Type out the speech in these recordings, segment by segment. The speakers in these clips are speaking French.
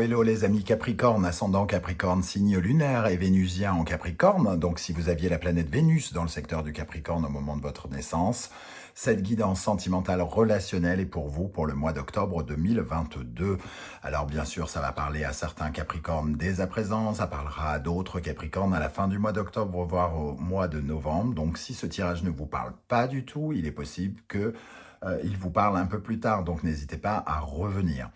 hello les amis Capricorne, ascendant Capricorne, signe lunaire et vénusien en Capricorne. Donc si vous aviez la planète Vénus dans le secteur du Capricorne au moment de votre naissance, cette guidance sentimentale relationnelle est pour vous pour le mois d'octobre 2022. Alors bien sûr, ça va parler à certains Capricornes dès à présent, ça parlera à d'autres Capricornes à la fin du mois d'octobre, voire au mois de novembre. Donc si ce tirage ne vous parle pas du tout, il est possible que il vous parle un peu plus tard, donc n'hésitez pas à revenir.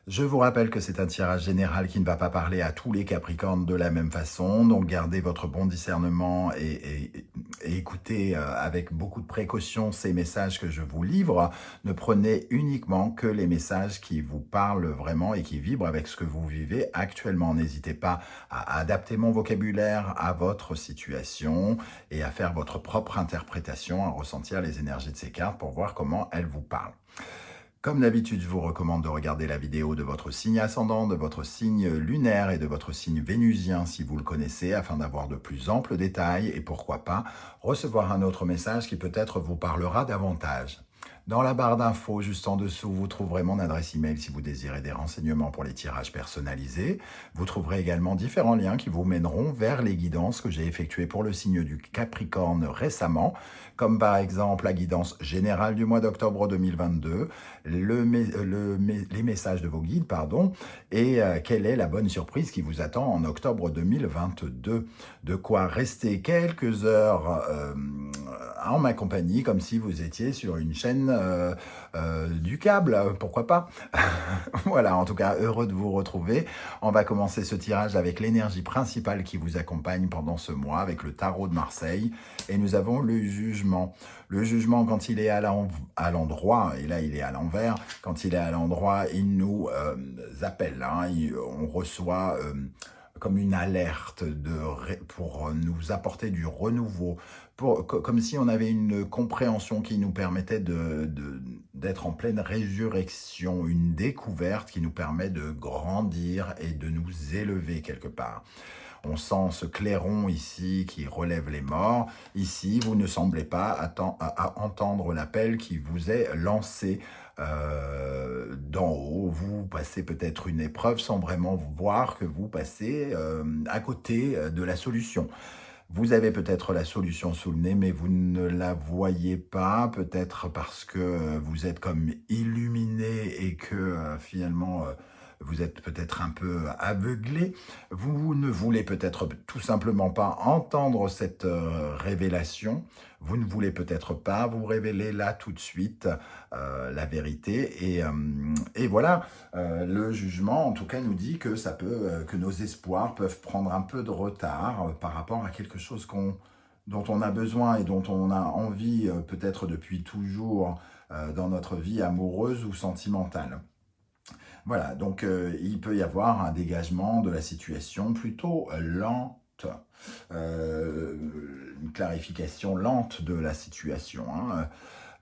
Je vous rappelle que c'est un tirage général qui ne va pas parler à tous les Capricornes de la même façon, donc gardez votre bon discernement et écoutez avec beaucoup de précaution ces messages que je vous livre. Ne prenez uniquement que les messages qui vous parlent vraiment et qui vibrent avec ce que vous vivez actuellement. N'hésitez pas à adapter mon vocabulaire à votre situation et à faire votre propre interprétation, à ressentir les énergies de ces cartes pour voir comment elles vous parlent. Comme d'habitude, je vous recommande de regarder la vidéo de votre signe ascendant, de votre signe lunaire et de votre signe vénusien si vous le connaissez, afin d'avoir de plus amples détails et pourquoi pas recevoir un autre message qui peut-être vous parlera davantage. Dans la barre d'infos, juste en dessous, vous trouverez mon adresse email si vous désirez des renseignements pour les tirages personnalisés. Vous trouverez également différents liens qui vous mèneront vers les guidances que j'ai effectuées pour le signe du Capricorne récemment, comme par exemple la guidance générale du mois d'octobre 2022, les messages de vos guides, et quelle est la bonne surprise qui vous attend en octobre 2022. De quoi rester quelques heures en ma compagnie, comme si vous étiez sur une chaîne du câble, pourquoi pas. Voilà, en tout cas, heureux de vous retrouver. On va commencer ce tirage avec l'énergie principale qui vous accompagne pendant ce mois, avec le tarot de Marseille. Et nous avons le jugement. Le jugement, quand il est à l'endroit, et là il est à l'envers, quand il est à l'endroit, il nous appelle. On reçoit comme une alerte pour nous apporter du renouveau, comme si on avait une compréhension qui nous permettait d'être en pleine résurrection, une découverte qui nous permet de grandir et de nous élever quelque part. On sent ce clairon ici qui relève les morts. Ici, vous ne semblez pas à entendre l'appel qui vous est lancé d'en haut. Vous passez peut-être une épreuve sans vraiment voir que vous passez à côté de la solution. Vous avez peut-être la solution sous le nez, mais vous ne la voyez pas, peut-être parce que vous êtes comme illuminé et que finalement vous êtes peut-être un peu aveuglé. Vous ne voulez peut-être tout simplement pas entendre cette révélation. Vous ne voulez peut-être pas vous révéler là tout de suite la vérité. Et voilà, le jugement en tout cas nous dit que ça peut, que nos espoirs peuvent prendre un peu de retard par rapport à quelque chose dont on a besoin et dont on a envie peut-être depuis toujours dans notre vie amoureuse ou sentimentale. Voilà, donc il peut y avoir un dégagement de la situation plutôt lente, une clarification lente de la situation.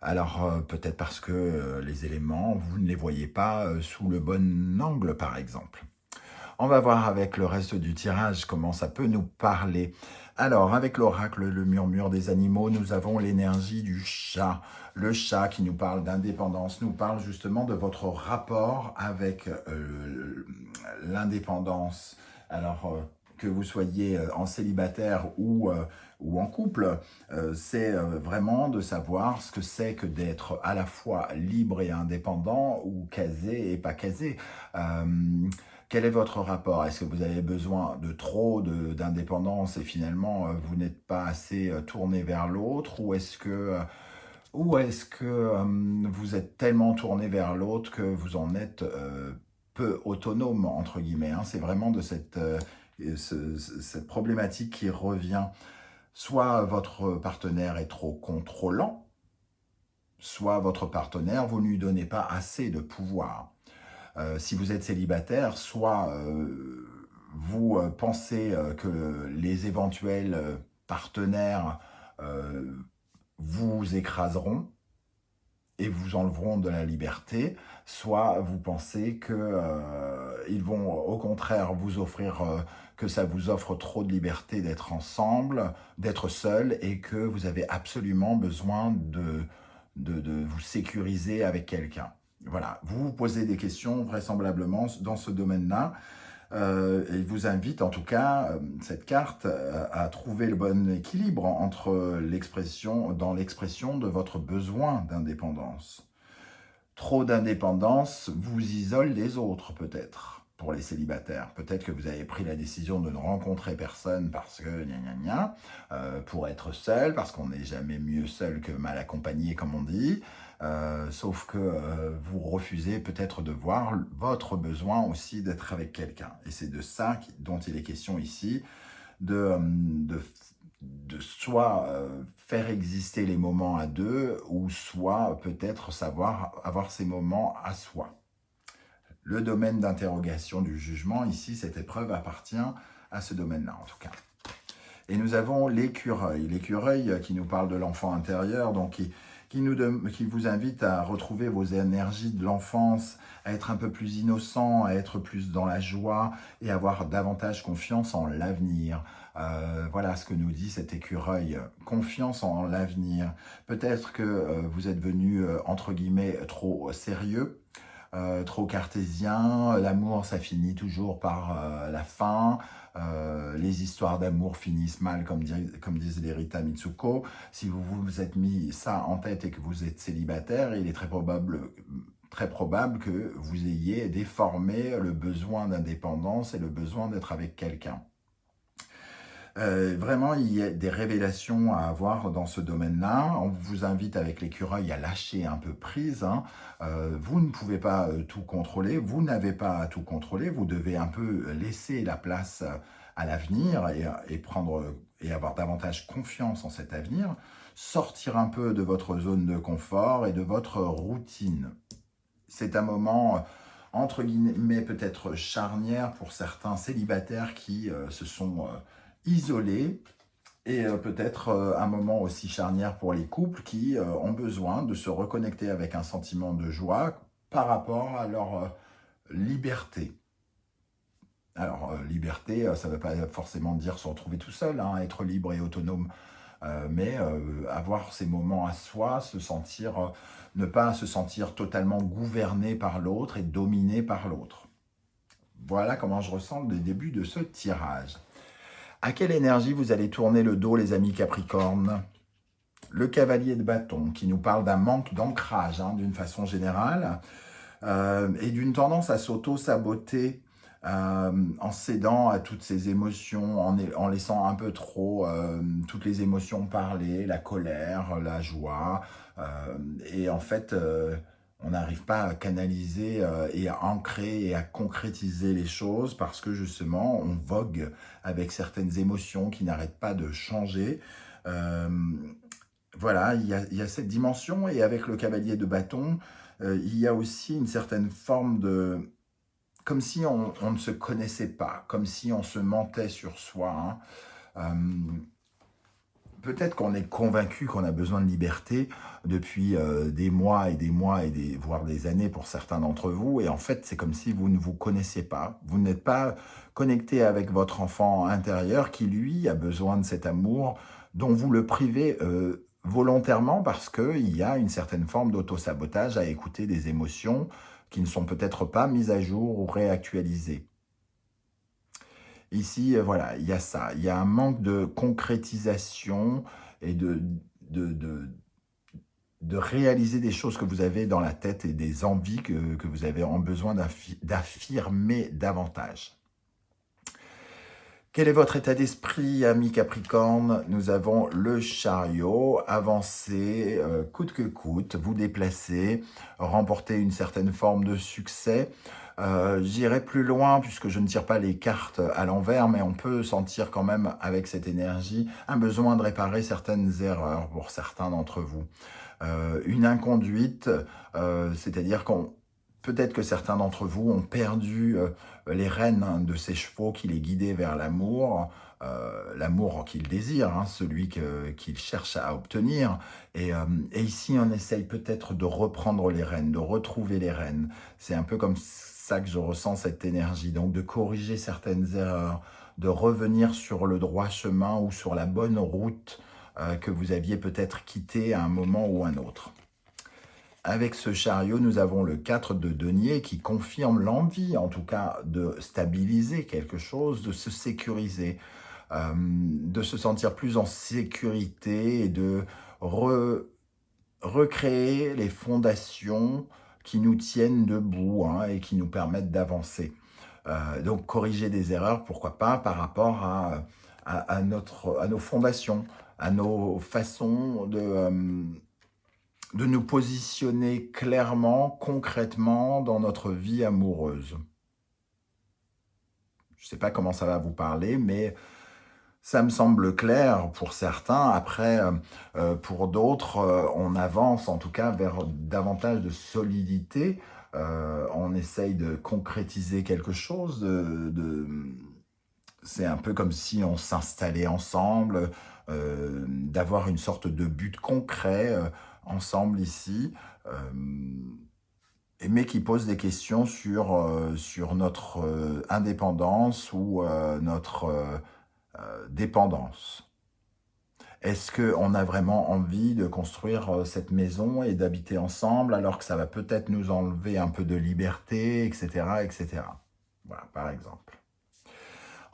Alors peut-être parce que les éléments, vous ne les voyez pas sous le bon angle par exemple. On va voir avec le reste du tirage comment ça peut nous parler. Alors, avec l'oracle, le murmure des animaux, nous avons l'énergie du chat. Le chat qui nous parle d'indépendance, nous parle justement de votre rapport avec l'indépendance. Alors, que vous soyez en célibataire ou en couple, c'est vraiment de savoir ce que c'est que d'être à la fois libre et indépendant ou casé et pas casé. Quel est votre rapport? Est-ce que vous avez besoin de trop d'indépendance et finalement vous n'êtes pas assez tourné vers l'autre, ou est-ce que vous êtes tellement tourné vers l'autre que vous en êtes peu autonome, entre guillemets, C'est vraiment de cette problématique qui revient. Soit votre partenaire est trop contrôlant, soit votre partenaire, vous ne lui donnez pas assez de pouvoir. Si vous êtes célibataire, soit vous pensez que les éventuels partenaires vous écraseront et vous enleveront de la liberté, soit vous pensez qu'ils vont au contraire vous offrir, que ça vous offre trop de liberté d'être ensemble, d'être seul, et que vous avez absolument besoin de vous sécuriser avec quelqu'un. Voilà, vous vous posez des questions vraisemblablement dans ce domaine-là. Et il vous invite en tout cas, cette carte, à trouver le bon équilibre entre dans l'expression de votre besoin d'indépendance. Trop d'indépendance vous isole des autres peut-être, pour les célibataires. Peut-être que vous avez pris la décision de ne rencontrer personne parce que gna gna gna, pour être seul, parce qu'on n'est jamais mieux seul que mal accompagné, comme on dit. Sauf que vous refusez peut-être de voir votre besoin aussi d'être avec quelqu'un. Et c'est de ça dont il est question ici, de soit faire exister les moments à deux, ou soit peut-être savoir avoir ces moments à soi. Le domaine d'interrogation du jugement, ici, cette épreuve appartient à ce domaine-là en tout cas. Et nous avons l'écureuil. L'écureuil qui nous parle de l'enfant intérieur, donc qui vous invite à retrouver vos énergies de l'enfance, à être un peu plus innocent, à être plus dans la joie et avoir davantage confiance en l'avenir. Voilà ce que nous dit cet écureuil, confiance en l'avenir. Peut-être que vous êtes venu, entre guillemets, trop sérieux, trop cartésien, l'amour ça finit toujours par la fin, les histoires d'amour finissent mal comme disent les Rita Mitsuko. Si vous vous êtes mis ça en tête et que vous êtes célibataire, il est très probable que vous ayez déformé le besoin d'indépendance et le besoin d'être avec quelqu'un. Vraiment, il y a des révélations à avoir dans ce domaine-là. On vous invite avec l'écureuil à lâcher un peu prise. Hein. Vous ne pouvez pas tout contrôler, vous n'avez pas à tout contrôler, vous devez un peu laisser la place à l'avenir et avoir davantage confiance en cet avenir, sortir un peu de votre zone de confort et de votre routine. C'est un moment entre guillemets peut-être charnière pour certains célibataires qui se sont isolés, et peut-être un moment aussi charnière pour les couples qui ont besoin de se reconnecter avec un sentiment de joie par rapport à leur liberté. Alors, liberté, ça ne veut pas forcément dire se retrouver tout seul, hein, être libre et autonome, mais avoir ces moments à soi, ne pas se sentir totalement gouverné par l'autre et dominé par l'autre. Voilà comment je ressens le début de ce tirage. À quelle énergie vous allez tourner le dos, les amis Capricorne? Le cavalier de bâton, qui nous parle d'un manque d'ancrage, hein, d'une façon générale, et d'une tendance à s'auto-saboter en cédant à toutes ces émotions, en laissant un peu trop toutes les émotions parler, la colère, la joie, et en fait on n'arrive pas à canaliser et à ancrer et à concrétiser les choses parce que justement on vogue avec certaines émotions qui n'arrêtent pas de changer. Voilà, il y a cette dimension, et avec le cavalier de bâton, il y a aussi une certaine forme de... Comme si on ne se connaissait pas, comme si on se mentait sur soi. Hein. Peut-être qu'on est convaincu qu'on a besoin de liberté depuis des mois et des mois, voire des années pour certains d'entre vous. Et en fait, c'est comme si vous ne vous connaissiez pas. Vous n'êtes pas connecté avec votre enfant intérieur qui, lui, a besoin de cet amour dont vous le privez volontairement parce qu'il y a une certaine forme d'auto-sabotage à écouter des émotions qui ne sont peut-être pas mises à jour ou réactualisées. Ici, voilà, il y a ça. Il y a un manque de concrétisation et de réaliser des choses que vous avez dans la tête et des envies que vous avez besoin d'affirmer davantage. Quel est votre état d'esprit, ami Capricorne? Nous avons le chariot, avancer coûte que coûte, vous déplacer, remporter une certaine forme de succès. J'irai plus loin puisque je ne tire pas les cartes à l'envers, mais on peut sentir quand même avec cette énergie un besoin de réparer certaines erreurs pour certains d'entre vous. Une inconduite, c'est-à-dire peut-être que certains d'entre vous ont perdu les rênes de ces chevaux qui les guidaient vers l'amour, l'amour qu'ils désirent, hein, celui qu'ils cherchent à obtenir. Et ici, on essaye peut-être de reprendre les rênes, de retrouver les rênes. C'est un peu comme ça que je ressens cette énergie, donc de corriger certaines erreurs, de revenir sur le droit chemin ou sur la bonne route que vous aviez peut-être quittée à un moment ou un autre. Avec ce chariot, nous avons le 4 de denier qui confirme l'envie, en tout cas, de stabiliser quelque chose, de se sécuriser, de se sentir plus en sécurité et de recréer les fondations qui nous tiennent debout, hein, et qui nous permettent d'avancer. Donc corriger des erreurs, pourquoi pas, par rapport à nos fondations, à nos façons de nous positionner clairement, concrètement dans notre vie amoureuse. Je ne sais pas comment ça va vous parler, mais ça me semble clair pour certains. Après, pour d'autres, on avance en tout cas vers davantage de solidité. On essaye de concrétiser quelque chose. C'est un peu comme si on s'installait ensemble, d'avoir une sorte de but concret ensemble ici. Mais qui pose des questions sur notre indépendance ou notre dépendance. Est-ce qu'on a vraiment envie de construire cette maison et d'habiter ensemble alors que ça va peut-être nous enlever un peu de liberté, etc., etc. Voilà, par exemple.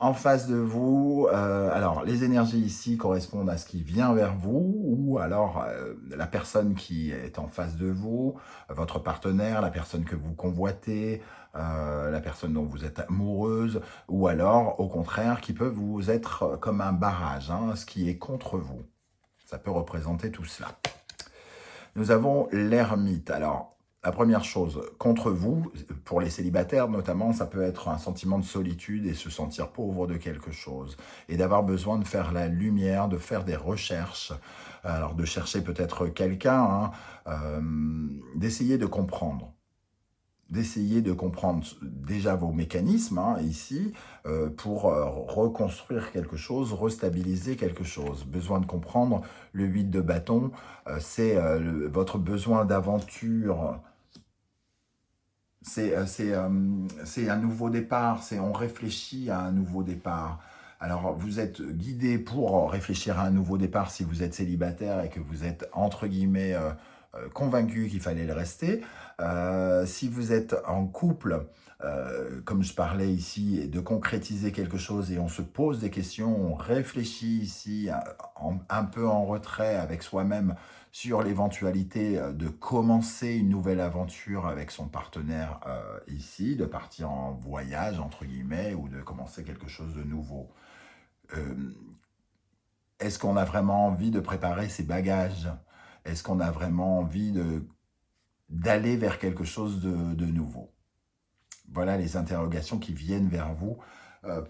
En face de vous, alors les énergies ici correspondent à ce qui vient vers vous, ou alors la personne qui est en face de vous, votre partenaire, la personne que vous convoitez, la personne dont vous êtes amoureuse, ou alors au contraire qui peut vous être comme un barrage, hein, ce qui est contre vous. Ça peut représenter tout cela. Nous avons l'ermite. Alors, la première chose, contre vous, pour les célibataires notamment, ça peut être un sentiment de solitude et se sentir pauvre de quelque chose. Et d'avoir besoin de faire la lumière, de faire des recherches, alors de chercher peut-être quelqu'un, hein, d'essayer de comprendre. D'essayer de comprendre déjà vos mécanismes, hein, ici, pour reconstruire quelque chose, restabiliser quelque chose. Besoin de comprendre le 8 de bâton, c'est votre besoin d'aventure. C'est un nouveau départ, on réfléchit à un nouveau départ. Alors, vous êtes guidé pour réfléchir à un nouveau départ si vous êtes célibataire et que vous êtes, entre guillemets, convaincu qu'il fallait le rester. Si vous êtes en couple, comme je parlais ici, de concrétiser quelque chose et on se pose des questions, on réfléchit ici un peu en retrait avec soi-même sur l'éventualité de commencer une nouvelle aventure avec son partenaire ici, de partir en voyage, entre guillemets, ou de commencer quelque chose de nouveau. Est-ce qu'on a vraiment envie de préparer ses bagages? Est-ce qu'on a vraiment envie d'aller vers quelque chose de nouveau? Voilà les interrogations qui viennent vers vous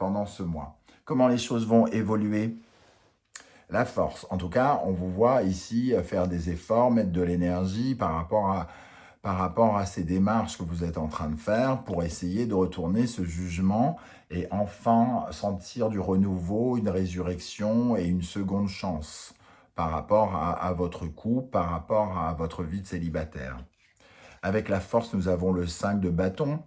pendant ce mois. Comment les choses vont évoluer? La force. En tout cas, on vous voit ici faire des efforts, mettre de l'énergie par rapport à ces démarches que vous êtes en train de faire pour essayer de retourner ce jugement et enfin sentir du renouveau, une résurrection et une seconde chance par rapport à votre couple, par rapport à votre vie de célibataire. Avec la force, nous avons le 5 de bâton.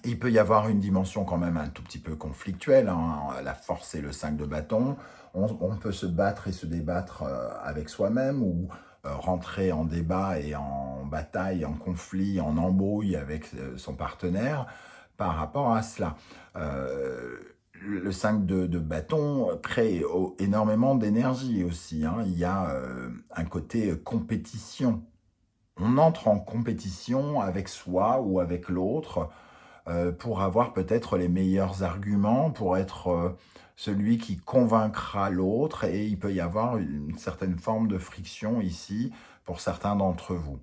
Il peut y avoir une dimension quand même un tout petit peu conflictuelle, hein. La force, c'est le 5 de bâton. On peut se battre et se débattre avec soi-même ou rentrer en débat et en bataille, en conflit, en embrouille avec son partenaire par rapport à cela. Le 5 de bâton crée énormément d'énergie aussi, hein. Il y a un côté compétition. On entre en compétition avec soi ou avec l'autre pour avoir peut-être les meilleurs arguments, pour être celui qui convaincra l'autre, et il peut y avoir une certaine forme de friction ici pour certains d'entre vous.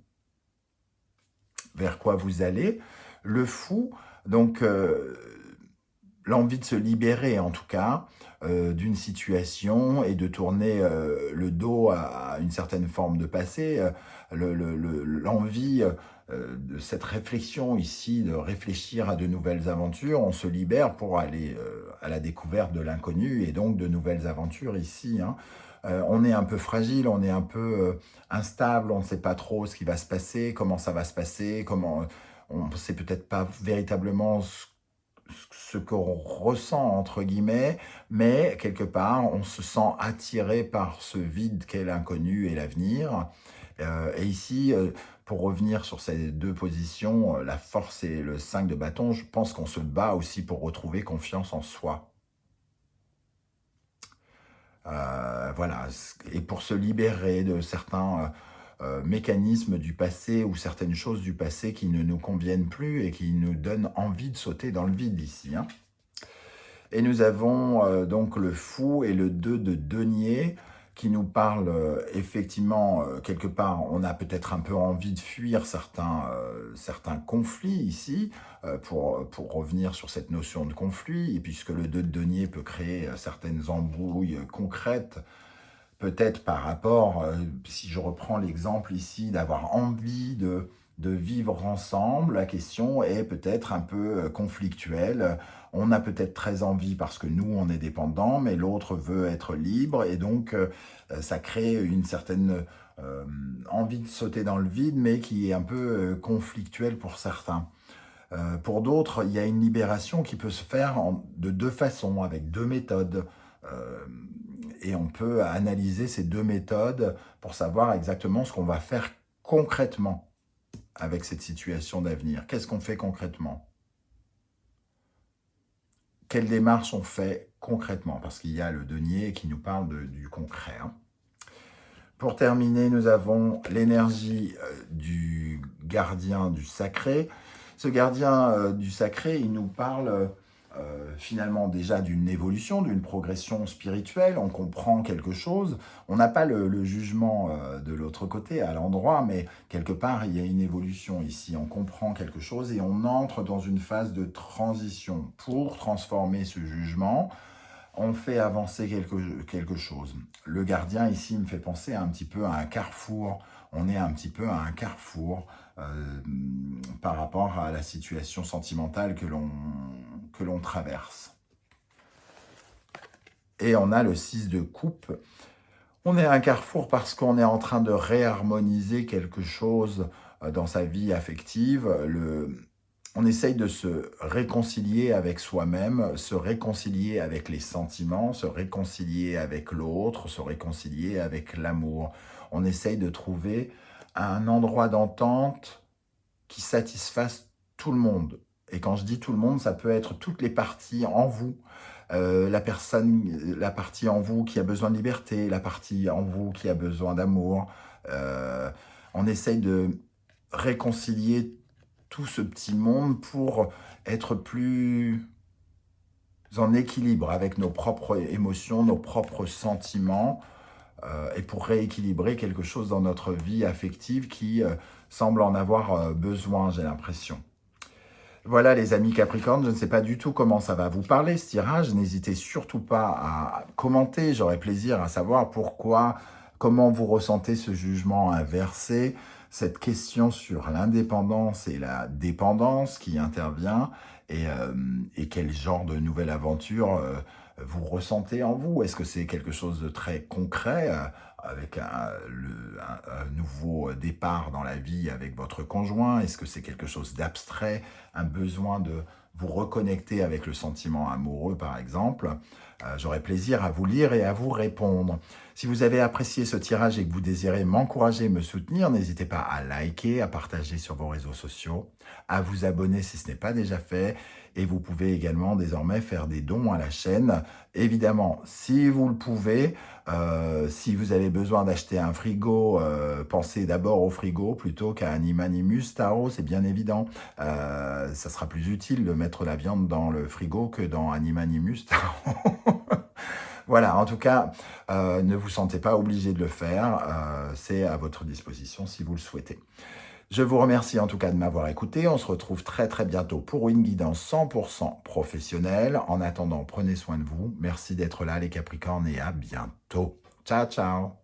Vers quoi vous allez? Le fou, donc l'envie de se libérer en tout cas d'une situation et de tourner le dos à une certaine forme de passé, l'envie de cette réflexion ici, de réfléchir à de nouvelles aventures, on se libère pour aller à la découverte de l'inconnu et donc de nouvelles aventures ici, hein. On est un peu fragile, on est un peu instable, on ne sait pas trop ce qui va se passer, comment ça va se passer, on ne sait peut-être pas véritablement ce qu'on ressent, entre guillemets, mais quelque part, on se sent attiré par ce vide qu'est l'inconnu et l'avenir. Et ici, pour revenir sur ces deux positions, la force et le 5 de bâton, je pense qu'on se bat aussi pour retrouver confiance en soi. Voilà, et pour se libérer de certains mécanismes du passé ou certaines choses du passé qui ne nous conviennent plus et qui nous donnent envie de sauter dans le vide ici, hein. Et nous avons donc le fou et le 2 de denier qui nous parlent effectivement, quelque part, on a peut-être un peu envie de fuir certains conflits ici, pour revenir sur cette notion de conflit, et puisque le 2 de denier peut créer certaines embrouilles concrètes, peut-être par rapport, si je reprends l'exemple ici, d'avoir envie de vivre ensemble, la question est peut-être un peu conflictuelle. On a peut-être très envie parce que nous, on est dépendants, mais l'autre veut être libre, et donc ça crée une certaine envie de sauter dans le vide, mais qui est un peu conflictuelle pour certains. Pour d'autres, il y a une libération qui peut se faire de deux façons, avec deux méthodes. Et on peut analyser ces deux méthodes pour savoir exactement ce qu'on va faire concrètement avec cette situation d'avenir. Qu'est-ce qu'on fait concrètement? Quelle démarche on fait concrètement? Parce qu'il y a le denier qui nous parle du concret, hein. Pour terminer, nous avons l'énergie du gardien du sacré. Ce gardien du sacré, il nous parle finalement déjà d'une évolution, d'une progression spirituelle. On comprend quelque chose. On n'a pas le jugement de l'autre côté, à l'endroit, mais quelque part, il y a une évolution ici. On comprend quelque chose et on entre dans une phase de transition. Pour transformer ce jugement, on fait avancer quelque chose. Le gardien ici me fait penser un petit peu à un carrefour. On est un petit peu à un carrefour par rapport à la situation sentimentale que l'on traverse. Et on a le 6 de coupe. On est à un carrefour parce qu'on est en train de réharmoniser quelque chose dans sa vie affective. On essaye de se réconcilier avec soi-même, se réconcilier avec les sentiments, se réconcilier avec l'autre, se réconcilier avec l'amour. On essaye de trouver un endroit d'entente qui satisfasse tout le monde. Et quand je dis tout le monde, ça peut être toutes les parties en vous. La partie en vous qui a besoin de liberté, la partie en vous qui a besoin d'amour. On essaye de réconcilier tout ce petit monde pour être plus en équilibre avec nos propres émotions, nos propres sentiments, et pour rééquilibrer quelque chose dans notre vie affective qui semble en avoir besoin, j'ai l'impression. Voilà les amis Capricorne, je ne sais pas du tout comment ça va vous parler ce tirage, n'hésitez surtout pas à commenter, j'aurai plaisir à savoir comment vous ressentez ce jugement inversé, cette question sur l'indépendance et la dépendance qui intervient, et quel genre de nouvelle aventure vous ressentez en vous. Est-ce que c'est quelque chose de très concret, avec un nouveau départ dans la vie avec votre conjoint? Est-ce que c'est quelque chose d'abstrait, un besoin de vous reconnecter avec le sentiment amoureux par exemple? J'aurai plaisir à vous lire et à vous répondre. Si vous avez apprécié ce tirage et que vous désirez m'encourager, me soutenir, n'hésitez pas à liker, à partager sur vos réseaux sociaux, à vous abonner si ce n'est pas déjà fait, et vous pouvez également désormais faire des dons à la chaîne. Évidemment, si vous le pouvez, si vous avez besoin d'acheter un frigo, pensez d'abord au frigo plutôt qu'à Animanimus Tarot, c'est bien évident. Ça sera plus utile de mettre la viande dans le frigo que dans Animanimus Tarot. Voilà, en tout cas, ne vous sentez pas obligé de le faire, c'est à votre disposition si vous le souhaitez. Je vous remercie en tout cas de m'avoir écouté. On se retrouve très très bientôt pour une guidance 100% professionnelle. En attendant, prenez soin de vous. Merci d'être là les Capricornes et à bientôt. Ciao, ciao.